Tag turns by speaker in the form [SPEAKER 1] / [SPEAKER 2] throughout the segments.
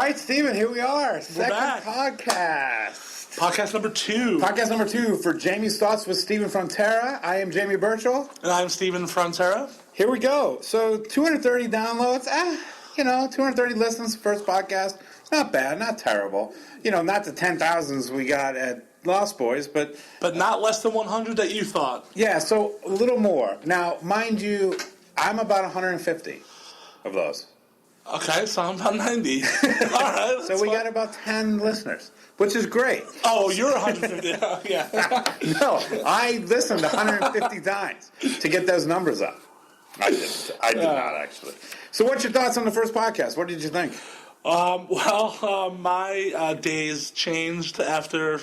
[SPEAKER 1] right, Steven, here we are. Second
[SPEAKER 2] back.
[SPEAKER 1] podcast.
[SPEAKER 2] Podcast number 2.
[SPEAKER 1] Podcast number 2 for Jamie's Thoughts with Steven Frontera. I am Jamie Birchall.
[SPEAKER 2] And I'm Steven Frontera.
[SPEAKER 1] Here we go. So 230 downloads. 230 listens, first podcast. Not bad, not terrible. Not the 10,000s we got at Lost Boys, but
[SPEAKER 2] not less than 100 that you thought.
[SPEAKER 1] Yeah, so a little more. Now, mind you, I'm about 150 of those.
[SPEAKER 2] Okay, so I'm about 90. All right.
[SPEAKER 1] So we got about 10 listeners, which is great.
[SPEAKER 2] Oh, you're 150. Yeah.
[SPEAKER 1] No, I listened 150 times to get those numbers up. I did not, actually. So what's your thoughts on the first podcast? What did you think?
[SPEAKER 2] My days changed after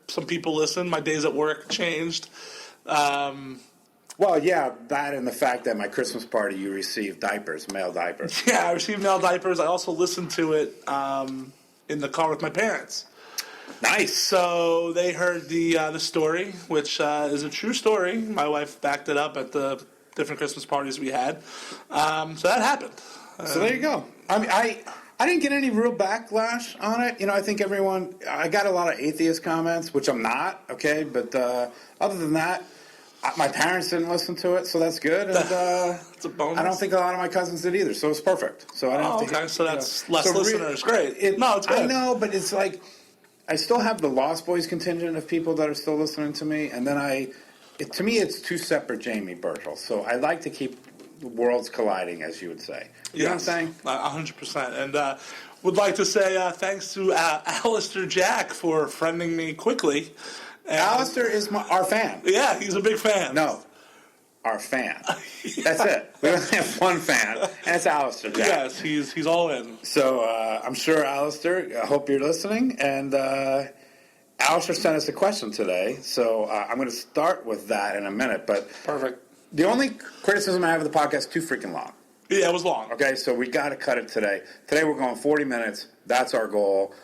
[SPEAKER 2] some people listened. My days at work changed.
[SPEAKER 1] Well, yeah, that and the fact that my Christmas party you received diapers, male diapers.
[SPEAKER 2] Yeah, I received male diapers. I also listened to it in the car with my parents.
[SPEAKER 1] Nice.
[SPEAKER 2] So they heard the story, which is a true story. My wife backed it up at the different Christmas parties we had. So that happened.
[SPEAKER 1] So there you go. I mean, I didn't get any real backlash on it. I think I got a lot of atheist comments, which I'm not, okay? But other than that, my parents didn't listen to it, so that's good. And
[SPEAKER 2] it's a bonus.
[SPEAKER 1] I don't think a lot of my cousins did either, so it's perfect. So I don't
[SPEAKER 2] okay, so that's less listeners. Great.
[SPEAKER 1] It's
[SPEAKER 2] good.
[SPEAKER 1] I know, but it's like I still have the Lost Boys contingent of people that are still listening to me, and then to me, it's two separate Jamie Birchall. So I like to keep the worlds colliding, as you would say. You know what I'm saying?
[SPEAKER 2] 100%. And would like to say thanks to Alistair Jack for friending me quickly. And
[SPEAKER 1] Alistair is our fan.
[SPEAKER 2] Yeah, he's a big fan.
[SPEAKER 1] No, our fan. That's it. We only have one fan, and it's Alistair Jack.
[SPEAKER 2] Yes, he's all in.
[SPEAKER 1] So I'm sure, Alistair, I hope you're listening. And Alistair sent us a question today, so I'm going to start with that in a minute. But
[SPEAKER 2] Perfect.
[SPEAKER 1] The only criticism I have of the podcast is too freaking long.
[SPEAKER 2] Yeah, it was long.
[SPEAKER 1] Okay, so we got to cut it today. Today we're going 40 minutes. That's our goal.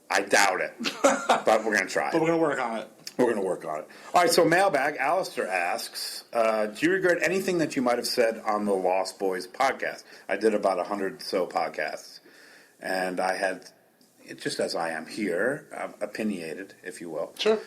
[SPEAKER 1] I doubt it, but we're going to try.
[SPEAKER 2] But we're going to work on it.
[SPEAKER 1] We're going to work on it. All right, so mailbag. Alistair asks, do you regret anything that you might have said on the Lost Boys podcast? I did about 100 so podcasts, and I had, just as I am here, opinionated, if you will.
[SPEAKER 2] Sure.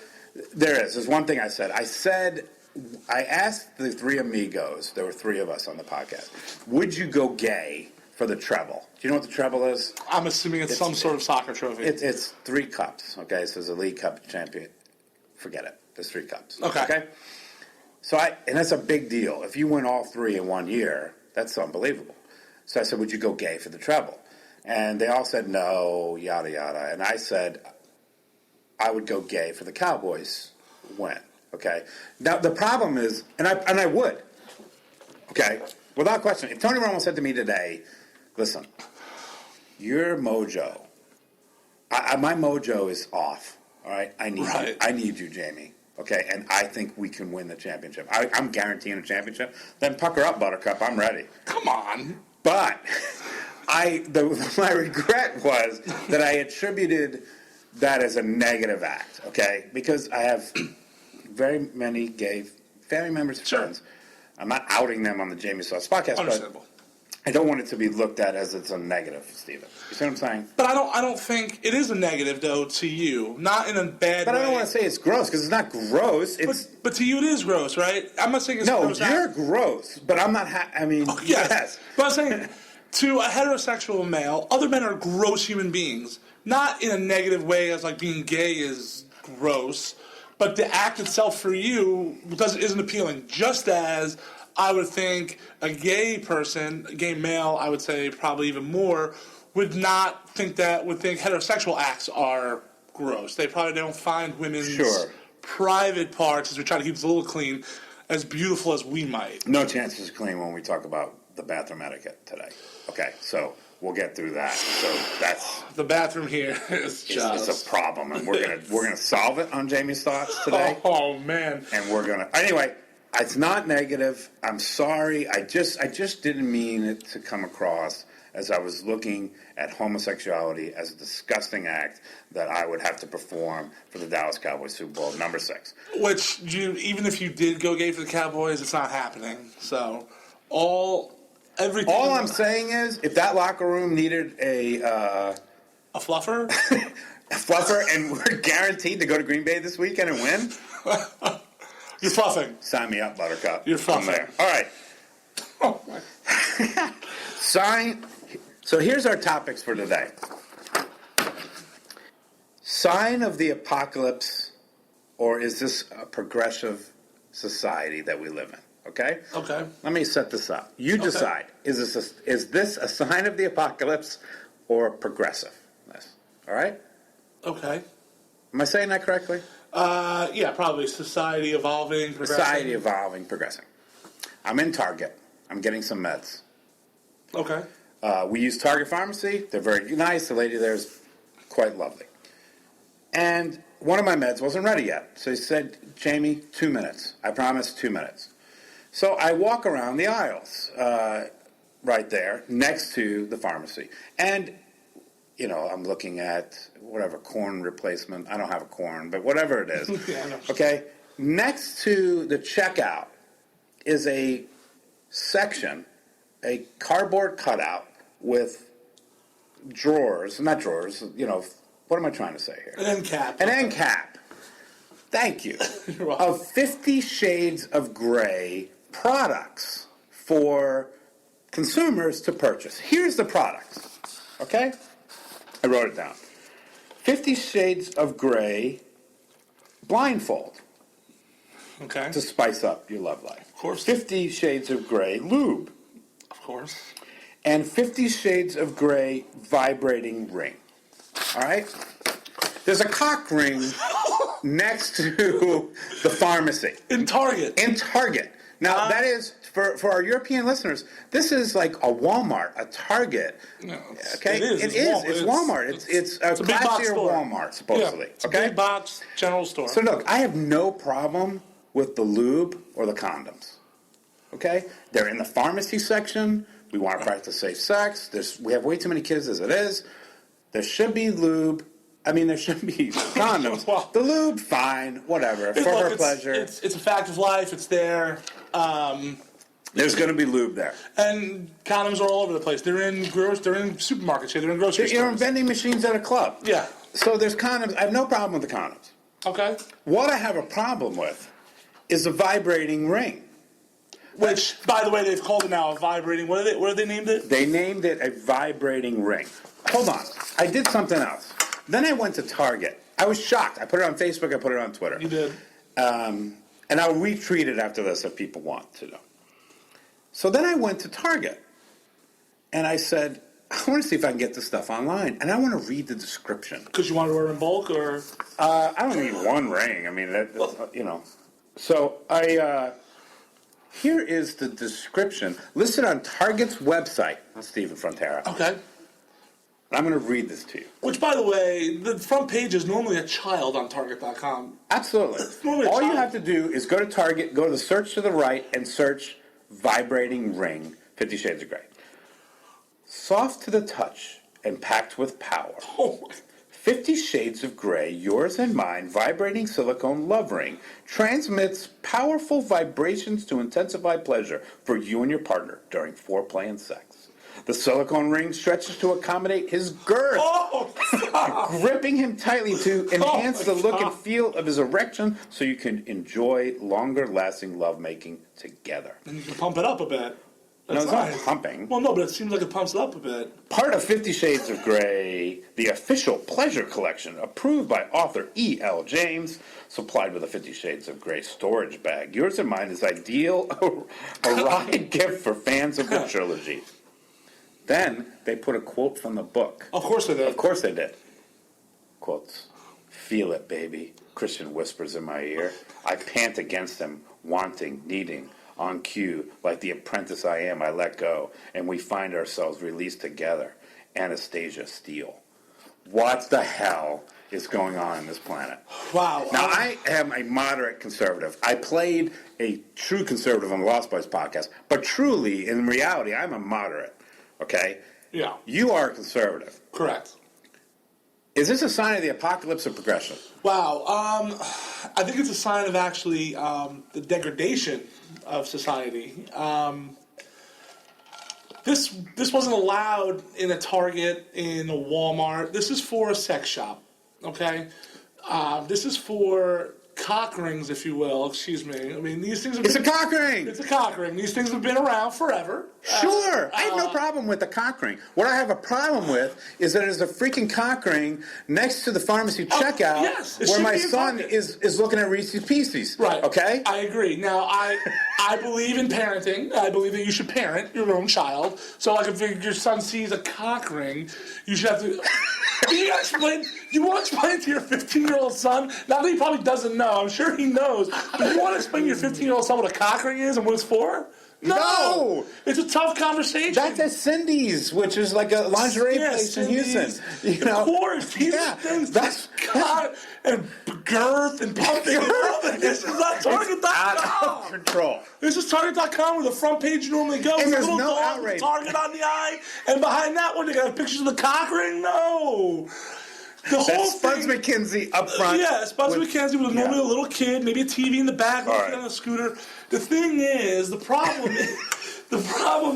[SPEAKER 1] There's one thing I said. I asked the three amigos, there were three of us on the podcast, would you go gay for the treble? Do you know what the treble is?
[SPEAKER 2] I'm assuming it's some sort of soccer trophy.
[SPEAKER 1] It's 3 cups, okay? So it's a League Cup champion. Forget it. There's 3 cups.
[SPEAKER 2] Okay.
[SPEAKER 1] So and that's a big deal. If you win all 3 in 1 year, that's unbelievable. So I said, would you go gay for the treble? And they all said no, yada, yada. And I said, I would go gay for the Cowboys win. Okay. Now the problem is, and I would. Okay. Without question. If Tony Romo said to me today, listen, your mojo, my mojo is off. All right. I need you, Jamie. Okay. And I think we can win the championship. I'm guaranteeing a championship. Then pucker up, Buttercup. I'm ready.
[SPEAKER 2] Come on.
[SPEAKER 1] But my regret was that I attributed that as a negative act. Okay. Because I have very many gay family members and friends. I'm not outing them on the Jamie Sauce podcast,
[SPEAKER 2] Understandable.
[SPEAKER 1] but I don't want it to be looked at as it's a negative, Steven. You see what I'm saying?
[SPEAKER 2] But I don't think it is a negative though to you. Not in a bad way.
[SPEAKER 1] But I don't want to say it's gross because it's not gross.
[SPEAKER 2] But to you it is gross, right? I'm not saying it's gross.
[SPEAKER 1] No, you're gross, but I'm not. Yes.
[SPEAKER 2] But I'm saying to a heterosexual male, other men are gross human beings. Not in a negative way as like being gay is gross. But the act itself for you isn't appealing. Just as I would think a gay person, a gay male, I would say probably even more, would think heterosexual acts are gross. They probably don't find women's private parts, as we try to keep this a little clean, as beautiful as we might.
[SPEAKER 1] No chance it's clean when we talk about the bathroom etiquette today. Okay, so we'll get through that. So that's
[SPEAKER 2] the bathroom here is just
[SPEAKER 1] it's a problem, and we're gonna solve it on Jamie's Thoughts today.
[SPEAKER 2] Oh man!
[SPEAKER 1] And we're gonna anyway. It's not negative. I'm sorry. I just didn't mean it to come across as I was looking at homosexuality as a disgusting act that I would have to perform for the Dallas Cowboys Super Bowl number 6.
[SPEAKER 2] Which even if you did go gay for the Cowboys, it's not happening. So everything.
[SPEAKER 1] All I'm saying is, if that locker room needed a
[SPEAKER 2] A fluffer?
[SPEAKER 1] A fluffer, and we're guaranteed to go to Green Bay this weekend and win?
[SPEAKER 2] You're fluffing.
[SPEAKER 1] Sign me up, Buttercup.
[SPEAKER 2] You're fluffing.
[SPEAKER 1] I'm there. All right.
[SPEAKER 2] Oh, my.
[SPEAKER 1] So here's our topics for today. Sign of the apocalypse, or is this a progressive society that we live in? Okay?
[SPEAKER 2] Okay.
[SPEAKER 1] Let me set this up. You decide. Is this a sign of the apocalypse or progressiveness? All right?
[SPEAKER 2] Okay.
[SPEAKER 1] Am I saying that correctly?
[SPEAKER 2] Yeah, probably society evolving, progressing.
[SPEAKER 1] Society evolving, progressing. I'm in Target. I'm getting some meds.
[SPEAKER 2] Okay.
[SPEAKER 1] We use Target Pharmacy. They're very nice. The lady there is quite lovely. And one of my meds wasn't ready yet. So he said, Jamie, 2 minutes. I promise 2 minutes. So I walk around the aisles right there next to the pharmacy. And, I'm looking at whatever, corn replacement. I don't have a corn, but whatever it is.
[SPEAKER 2] Yeah, I know.
[SPEAKER 1] Okay? Next to the checkout is a section, a cardboard cutout with drawers, not drawers, what am I trying to say here?
[SPEAKER 2] An end cap.
[SPEAKER 1] An end cap. Thank you.
[SPEAKER 2] You're welcome.
[SPEAKER 1] Of 50 Shades of Grey products for consumers to purchase. Here's the products. Okay? I wrote it down. 50 Shades of Grey blindfold.
[SPEAKER 2] Okay.
[SPEAKER 1] To spice up your love life.
[SPEAKER 2] Of course.
[SPEAKER 1] 50 Shades of Grey lube.
[SPEAKER 2] Of course.
[SPEAKER 1] And 50 Shades of Grey vibrating ring. All right? There's a cock ring next to the pharmacy.
[SPEAKER 2] In Target.
[SPEAKER 1] In Target. Now, that is, for our European listeners, this is like a Walmart, a Target.
[SPEAKER 2] No,
[SPEAKER 1] Okay?
[SPEAKER 2] It is.
[SPEAKER 1] It's Walmart. It's a
[SPEAKER 2] big box
[SPEAKER 1] classier
[SPEAKER 2] store.
[SPEAKER 1] Walmart, supposedly.
[SPEAKER 2] Yeah, it's
[SPEAKER 1] okay?
[SPEAKER 2] a big box general store.
[SPEAKER 1] So look, I have no problem with the lube or the condoms. Okay? They're in the pharmacy section. We want to practice safe sex. We have way too many kids as it is. There should be lube. There should be condoms.
[SPEAKER 2] Well,
[SPEAKER 1] the lube, fine, whatever, for her pleasure.
[SPEAKER 2] It's a fact of life. It's there.
[SPEAKER 1] There's going to be lube there.
[SPEAKER 2] And condoms are all over the place. They're in supermarkets here. They're in grocery
[SPEAKER 1] You're in
[SPEAKER 2] stores.
[SPEAKER 1] vending machines at a club.
[SPEAKER 2] Yeah.
[SPEAKER 1] So there's condoms. I have no problem with the condoms.
[SPEAKER 2] Okay.
[SPEAKER 1] What I have a problem with is a vibrating ring.
[SPEAKER 2] Which, by the way, they've called it now a vibrating. What have they named it?
[SPEAKER 1] They named it a vibrating ring. Hold on. I did something else. Then I went to Target. I was shocked. I put it on Facebook. I put it on Twitter.
[SPEAKER 2] You did.
[SPEAKER 1] And I'll retweet it after this if people want to know. So then I went to Target. And I said, I want to see if I can get this stuff online. And I want to read the description.
[SPEAKER 2] Because you want to order in bulk, or?
[SPEAKER 1] I don't need one ring. So here is the description listed on Target's website, Stephen Frontera.
[SPEAKER 2] Okay.
[SPEAKER 1] I'm going to read this to you.
[SPEAKER 2] Which, by the way, the front page is normally a child on Target.com.
[SPEAKER 1] Absolutely. All you have to do is go to Target, go to the search to the right, and search vibrating ring, 50 Shades of Grey. Soft to the touch and packed with power.
[SPEAKER 2] Oh,
[SPEAKER 1] 50 Shades of Grey, yours and mine, vibrating silicone love ring, transmits powerful vibrations to intensify pleasure for you and your partner during foreplay and sex. The silicone ring stretches to accommodate his girth, gripping him tightly to enhance the look and feel of his erection so you can enjoy longer-lasting lovemaking together.
[SPEAKER 2] And you can pump it up a bit. That's
[SPEAKER 1] It's
[SPEAKER 2] nice.
[SPEAKER 1] not pumping.
[SPEAKER 2] Well, no, but it seems like it pumps it up a bit.
[SPEAKER 1] Part of 50 Shades of Grey, the official pleasure collection, approved by author E.L. James, supplied with a 50 Shades of Grey storage bag. Yours and mine is ideal, a ride gift for fans of the trilogy. Then they put a quote from the book.
[SPEAKER 2] Of course they did.
[SPEAKER 1] Of course they did. Quotes. Feel it, baby. Christian whispers in my ear. I pant against him, wanting, needing. On cue, like the apprentice I am, I let go, and we find ourselves released together. Anastasia Steele. What the hell is going on this planet?
[SPEAKER 2] Wow.
[SPEAKER 1] Now, I am a moderate conservative. I played a true conservative on the Lost Boys podcast, but truly, in reality, I'm a moderate. Okay?
[SPEAKER 2] Yeah.
[SPEAKER 1] You are a conservative.
[SPEAKER 2] Correct.
[SPEAKER 1] Is this a sign of the apocalypse or progression?
[SPEAKER 2] Wow. I think it's a sign of actually the degradation of society. The This wasn't allowed in a Target, in a Walmart. This is for a sex shop, okay? This is for cock rings, if you will. Excuse me. I mean, these things have
[SPEAKER 1] It's a cock ring!
[SPEAKER 2] It's a cock ring. These things have been around forever.
[SPEAKER 1] Sure, I have no problem with the cock ring. What I have a problem with is that there's a freaking cock ring next to the pharmacy checkout
[SPEAKER 2] yes,
[SPEAKER 1] where my son is looking at Reese's Pieces.
[SPEAKER 2] Right.
[SPEAKER 1] Okay?
[SPEAKER 2] I agree. Now, I believe in parenting. I believe that you should parent your own child. So, like, if your son sees a cock ring, you should have to... You want to explain to your 15-year-old son? Now that he probably doesn't know, I'm sure he knows. But you want to explain to your 15-year-old son what a cock ring is and what it's for? No! It's a tough conversation.
[SPEAKER 1] That's at Cindy's, which is like a lingerie place in Houston. You know?
[SPEAKER 2] Of course. These are things that's cock and girth and pumping. This is not Target.com.
[SPEAKER 1] Out of control.
[SPEAKER 2] This is Target.com where the front page normally goes.
[SPEAKER 1] And
[SPEAKER 2] There's
[SPEAKER 1] there's
[SPEAKER 2] a little
[SPEAKER 1] no
[SPEAKER 2] dog with
[SPEAKER 1] outrage.
[SPEAKER 2] Target on the eye. And behind that one, they got pictures of the cock ring? No. The whole
[SPEAKER 1] Spuds
[SPEAKER 2] thing,
[SPEAKER 1] McKenzie up front.
[SPEAKER 2] Yeah, Spuds McKenzie with normally a little kid, maybe a TV in the back, looking on a scooter. The thing is, the problem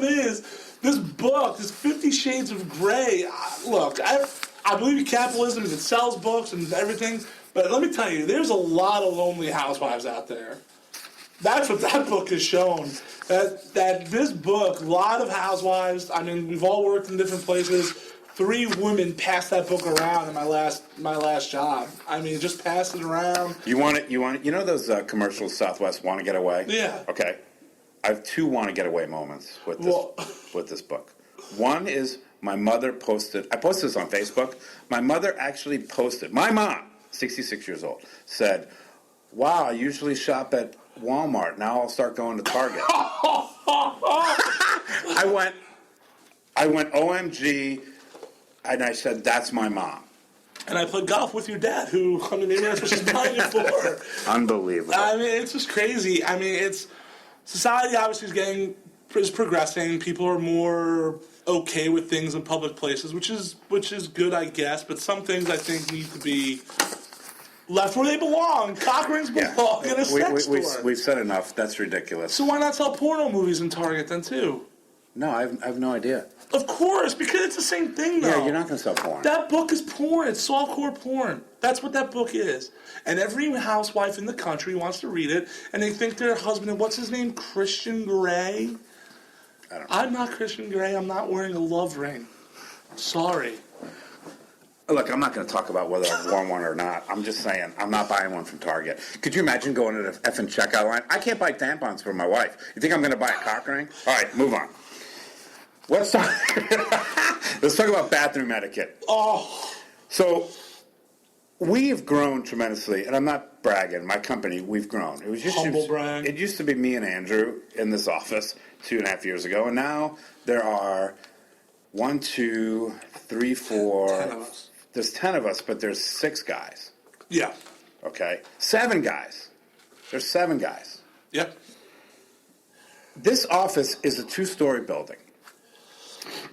[SPEAKER 2] is, this book, this 50 Shades of Grey. Look, I believe in capitalism and it sells books and everything, but let me tell you, there's a lot of lonely housewives out there. That's what that book has shown. That this book, a lot of housewives. I mean, we've all worked in different places. 3 women passed that book around in my last job. I mean, just passed it around.
[SPEAKER 1] You know those commercials Southwest Want to Get Away?
[SPEAKER 2] Yeah.
[SPEAKER 1] Okay. I have 2 Want to Get Away moments with this book. One is my mother posted. I posted this on Facebook. My mother actually posted. My mom, 66 years old, said, "Wow, I usually shop at Walmart. Now I'll start going to Target." I went OMG. And I said, "That's my mom."
[SPEAKER 2] And I played golf with your dad, who, I mean, maybe that's what she's buying it for.
[SPEAKER 1] Unbelievable.
[SPEAKER 2] I mean, it's just crazy. I mean, society obviously is progressing. People are more okay with things in public places, which is good, I guess. But some things I think need to be left where they belong. Cock rings belong in a sex store.
[SPEAKER 1] We've said enough. That's ridiculous.
[SPEAKER 2] So why not sell porno movies in Target then, too?
[SPEAKER 1] No, I have no idea.
[SPEAKER 2] Of course, because it's the same thing, though.
[SPEAKER 1] Yeah, you're not going to sell porn.
[SPEAKER 2] That book is porn. It's softcore porn. That's what that book is. And every housewife in the country wants to read it, and they think their husband, what's his name, Christian Grey?
[SPEAKER 1] I don't know.
[SPEAKER 2] I'm not Christian Grey. I'm not wearing a love ring. Sorry.
[SPEAKER 1] Look, I'm not going to talk about whether I've worn one or not. I'm just saying, I'm not buying one from Target. Could you imagine going to the effing checkout line? I can't buy tampons for my wife. You think I'm going to buy a cock ring? All right, move on. Let's talk about bathroom etiquette.
[SPEAKER 2] Oh.
[SPEAKER 1] So, we have grown tremendously, and I'm not bragging. My company, we've grown.
[SPEAKER 2] Humble brag.
[SPEAKER 1] It used to be me and Andrew in this office 2.5 years ago, and now there are 1, 2, 3, 4.
[SPEAKER 2] 10 of us.
[SPEAKER 1] There's 10 of us, but there's 6 guys.
[SPEAKER 2] Yeah.
[SPEAKER 1] Okay? 7 guys. There's 7 guys.
[SPEAKER 2] Yep.
[SPEAKER 1] This office is a 2-story building.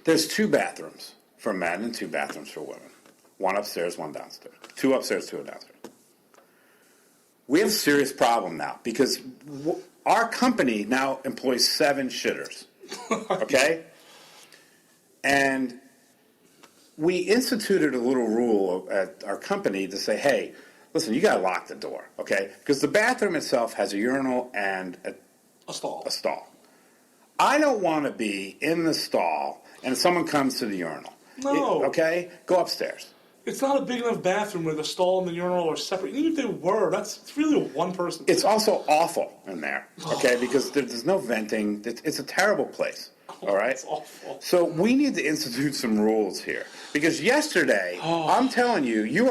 [SPEAKER 1] There's 2 bathrooms for men and 2 bathrooms for women. 1 upstairs, 1 downstairs. 2 upstairs, 2 downstairs. We have a serious problem now because our company now employs 7 shitters. Okay? And we instituted a little rule at our company to say, hey, listen, you got to lock the door, okay? Because the bathroom itself has a urinal and
[SPEAKER 2] A stall.
[SPEAKER 1] a stall. I don't want to be in the stall and someone comes to the urinal.
[SPEAKER 2] No.
[SPEAKER 1] Okay? Go upstairs.
[SPEAKER 2] It's not a big enough bathroom where the stall and the urinal are separate. Even if they were, it's really a one-person thing.
[SPEAKER 1] It's also awful in there, okay? Because there's no venting. It's a terrible place, all right?
[SPEAKER 2] It's awful.
[SPEAKER 1] So we need to institute some rules here. Because yesterday, I'm telling you, you